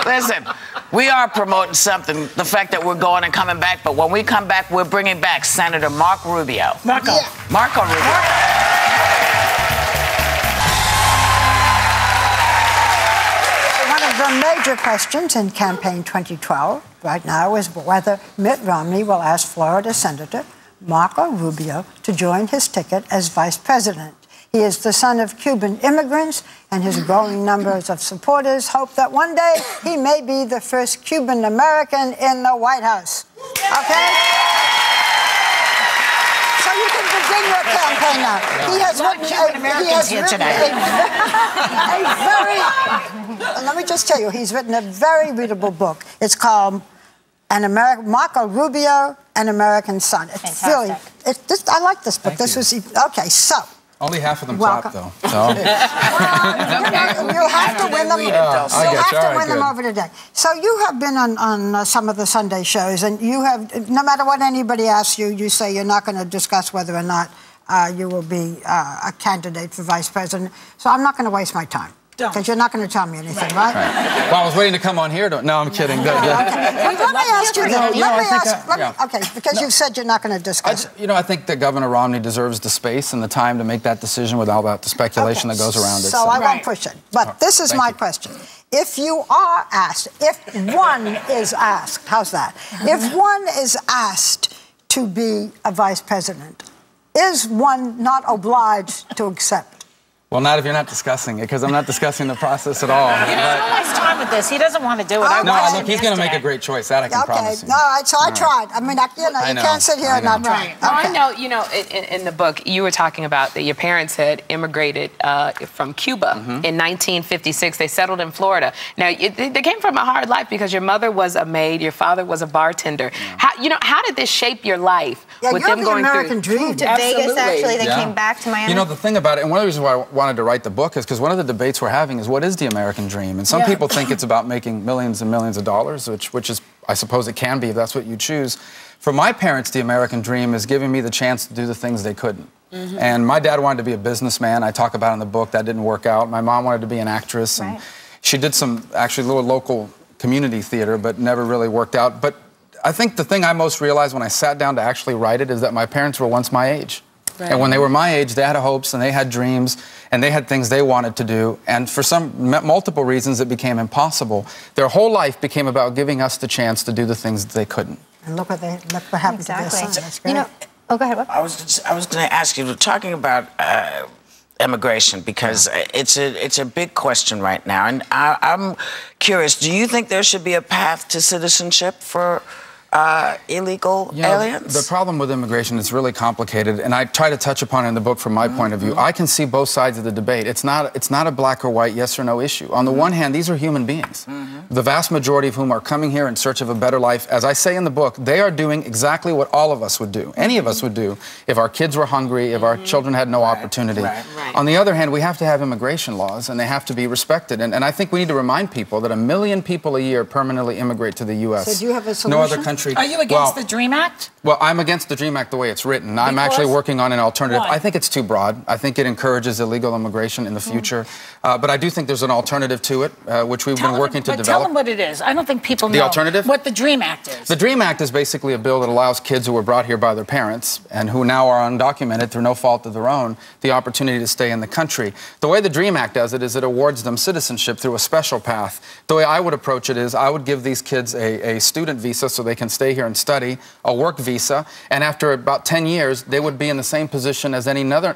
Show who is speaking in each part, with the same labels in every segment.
Speaker 1: Listen, we are promoting something, the fact that we're going and coming back, but when we come back, we're bringing back Senator Marco Rubio.
Speaker 2: Marco.
Speaker 1: Yeah. Marco Rubio.
Speaker 3: One of the major questions in campaign 2012 right now is whether Mitt Romney will ask Florida Senator Marco Rubio to join his ticket as vice president. He is the son of Cuban immigrants, and his growing numbers of supporters hope that one day he may be the first Cuban American in the White House. Okay? So you can begin your campaign now. He has written let me just tell you, he's written a very readable book. It's called Marco Rubio, An American Son. It's really, I like this book. Okay, so.
Speaker 4: Only half of them clap, though. So.
Speaker 3: You have to win them. You have to win them over today. So you have been on some of the Sunday shows, and you have, no matter what anybody asks you, you say you're not going to discuss whether or not you will be a candidate for vice president. So I'm not going to waste my time. Because you're not going to tell me anything, right?
Speaker 4: Well, I was waiting to come on here. No, I'm kidding.
Speaker 3: Okay. Let me ask you this. Okay, because you've said you're not going to discuss it.
Speaker 4: You know, I think that Governor Romney deserves the space and the time to make that decision without the speculation that goes around it.
Speaker 3: So I won't push it. But this is my question. If you are asked, if one is asked, how's that? If one is asked to be a vice president, is one not obliged to accept?
Speaker 4: Well, not if you're not discussing it, because I'm not discussing the process at all.
Speaker 2: He doesn't waste time with this. He doesn't want to do it.
Speaker 4: No, look, he's going to make a great choice. That I can promise you.
Speaker 3: All right, so I tried. I mean, you can't sit here and not try.
Speaker 5: Right. Well, I know, you know, in the book, you were talking about that your parents had immigrated from Cuba in 1956. They settled in Florida. Now, they came from a hard life because your mother was a maid, your father was a bartender. How did this shape your life?
Speaker 3: With them going American dream.
Speaker 6: To Vegas, actually. They came back to Miami.
Speaker 4: You know, the thing about it, and one of the reasons why I wanted to write the book is because one of the debates we're having is what is the American dream? And some people think it's about making millions and millions of dollars, which is, I suppose it can be if that's what you choose. For my parents, the American dream is giving me the chance to do the things they couldn't. And my dad wanted to be a businessman. I talk about it in the book. That didn't work out. My mom wanted to be an actress. And she did some, actually, little local community theater, but never really worked out. But I think the thing I most realized when I sat down to actually write it is that my parents were once my age. And when they were my age, they had hopes and they had dreams and they had things they wanted to do. And for multiple reasons, it became impossible. Their whole life became about giving us the chance to do the things that they couldn't.
Speaker 3: And look what happened to their son. That's great.
Speaker 6: You know, go ahead. What?
Speaker 1: I was going to ask you, talking about immigration, because it's a big question right now. And I'm curious, do you think there should be a path to citizenship for illegal aliens?
Speaker 4: The problem with immigration is really complicated, and I try to touch upon it in the book from my point of view. I can see both sides of the debate. It's not a black or white, yes or no issue. On the one hand, these are human beings, the vast majority of whom are coming here in search of a better life. As I say in the book, they are doing exactly what all of us would do, any of us would do, if our kids were hungry, if our children had no opportunity. On the other hand, we have to have immigration laws, and they have to be respected. And I think we need to remind people that 1 million people a year permanently immigrate to the U.S.
Speaker 3: So do you have a solution?
Speaker 4: No other country.
Speaker 2: Are you against the DREAM Act?
Speaker 4: Well, I'm against the DREAM Act the way it's written. I'm actually working on an alternative. I think it's too broad. I think it encourages illegal immigration in the future. But I do think there's an alternative to it, which we've been working to develop.
Speaker 2: Tell them what it is. I don't think people know
Speaker 4: the alternative?
Speaker 2: What the DREAM Act is.
Speaker 4: The DREAM Act is basically a bill that allows kids who were brought here by their parents and who now are undocumented through no fault of their own the opportunity to stay in the country. The way the DREAM Act does it is it awards them citizenship through a special path. The way I would approach it is I would give these kids a student visa so they can stay here and study, a work visa, and after about 10 years, they would be in the same position as any other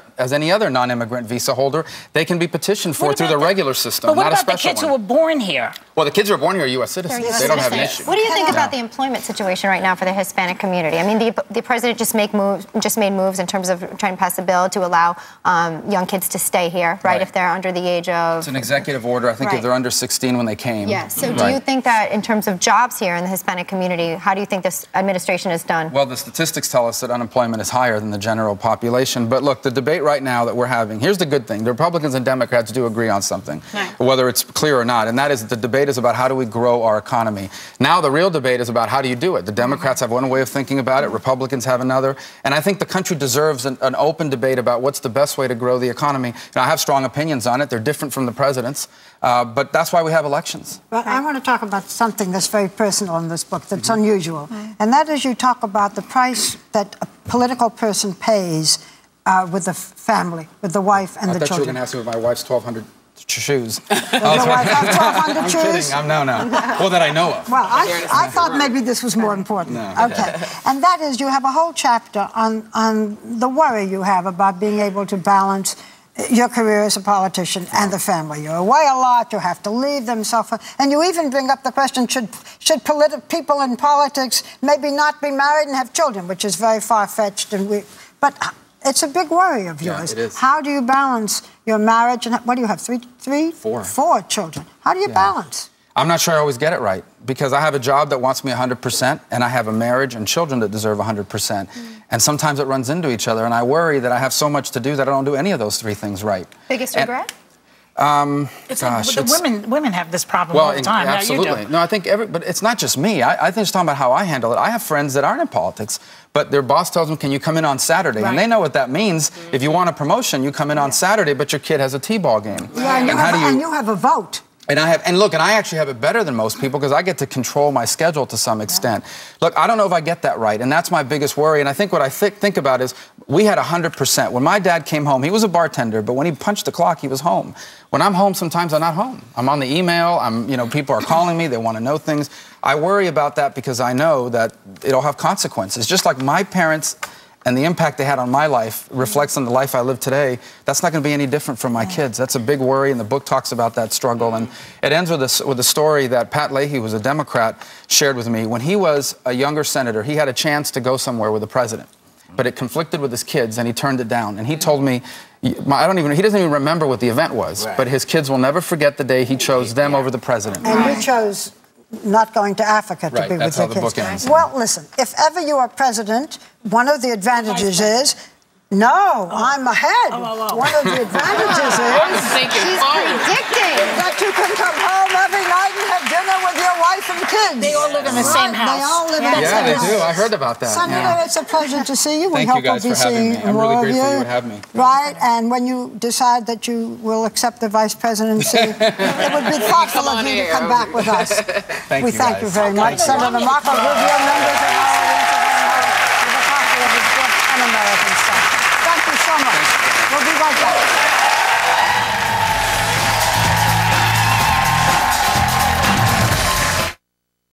Speaker 4: non-immigrant visa holder. They can be petitioned for through the regular system,
Speaker 2: but what
Speaker 4: not a
Speaker 2: about
Speaker 4: special
Speaker 2: the kids who were born here?
Speaker 4: Well, the kids who are born here are U.S. citizens. They don't have an issue.
Speaker 6: What do you think about the employment situation right now for the Hispanic community? I mean, the president just made moves in terms of trying to pass a bill to allow young kids to stay here, right? If they're under the age of...
Speaker 4: It's an executive order, I think, if they're under 16 when they came.
Speaker 6: Yeah, so do you think that in terms of jobs here in the Hispanic community, how do you think this administration has done?
Speaker 4: Well, the statistics tell us that unemployment is higher than the general population. But look, the debate right now that we're having, here's the good thing. The Republicans and Democrats do agree on something, whether it's clear or not, and that is that the debate debate is about how do we grow our economy. Now the real debate is about how do you do it. The Democrats have one way of thinking about it, Republicans have another, and I think the country deserves an open debate about what's the best way to grow the economy. And I have strong opinions on it. They're different from the president's, but that's why we have elections.
Speaker 3: But I want to talk about something that's very personal in this book that's unusual, and that is you talk about the price that a political person pays with the family, with the wife and the children.
Speaker 4: I thought you were going to ask me about my wife's 1,200 shoes.
Speaker 3: Does your wife have 1,200
Speaker 4: I'm
Speaker 3: shoes?
Speaker 4: kidding. No. Well, that I know of.
Speaker 3: Well, I thought maybe this was more important.
Speaker 4: No.
Speaker 3: Okay. And that is, you have a whole chapter on the worry you have about being able to balance your career as a politician and the family. You're away a lot, you have to leave them, so forth. And you even bring up the question, should people in politics maybe not be married and have children, which is very far-fetched. But it's a big worry of yours.
Speaker 4: It is.
Speaker 3: How do you balance your marriage and, what do you have, three?
Speaker 4: Four.
Speaker 3: 4 children. How do you balance?
Speaker 4: I'm not sure I always get it right, because I have a job that wants me 100%, and I have a marriage and children that deserve 100%. And sometimes it runs into each other, and I worry that I have so much to do that I don't do any of those 3 things right.
Speaker 6: Biggest regret?
Speaker 2: Women have this problem all the time.
Speaker 4: Absolutely.
Speaker 2: Now you do.
Speaker 4: No, I think but it's not just me. I think it's talking about how I handle it. I have friends that aren't in politics, but their boss tells them, can you come in on Saturday? Right. And they know what that means. If you want a promotion, you come in on Saturday, but your kid has a T-ball game.
Speaker 3: Yeah, and you have a vote.
Speaker 4: And I actually have it better than most people because I get to control my schedule to some extent. Look, I don't know if I get that right, and that's my biggest worry. And I think what I think about is we had 100%. When my dad came home, he was a bartender, but when he punched the clock, he was home. When I'm home, sometimes I'm not home. I'm on the email. People are calling me. They want to know things. I worry about that because I know that it'll have consequences. Just like my parents and the impact they had on my life reflects on the life I live today, that's not going to be any different from my kids. That's a big worry, and the book talks about that struggle. And it ends with a story that Pat Leahy, who was a Democrat, shared with me. When he was a younger senator, he had a chance to go somewhere with the president, but it conflicted with his kids, and he turned it down. And he told me, he doesn't even remember what the event was, but his kids will never forget the day he chose them over the president.
Speaker 3: And you chose not going to Africa to be with your kids.
Speaker 4: Book ends.
Speaker 3: Well, listen, if ever you are president, one of the advantages is, no, I'm ahead. One of the advantages is
Speaker 6: She's predicting
Speaker 3: that you can come home every night and have dinner with your wife and kids.
Speaker 2: They all live in the same house.
Speaker 3: They all live in the
Speaker 4: Yeah,
Speaker 3: same
Speaker 4: they
Speaker 3: house.
Speaker 4: do. I heard about that.
Speaker 3: Senator, it's a pleasure to see you. We
Speaker 4: Thank
Speaker 3: hope
Speaker 4: you guys
Speaker 3: we'll be
Speaker 4: for having me.
Speaker 3: seeing
Speaker 4: I'm
Speaker 3: more
Speaker 4: really
Speaker 3: of
Speaker 4: grateful
Speaker 3: you.
Speaker 4: you would have me.
Speaker 3: Right, and when you decide that you will accept the vice presidency, it would be thoughtful of you to come back with us.
Speaker 4: Thank you,
Speaker 3: We thank you
Speaker 4: guys.
Speaker 3: very much. Senator Marco Rubio, members of our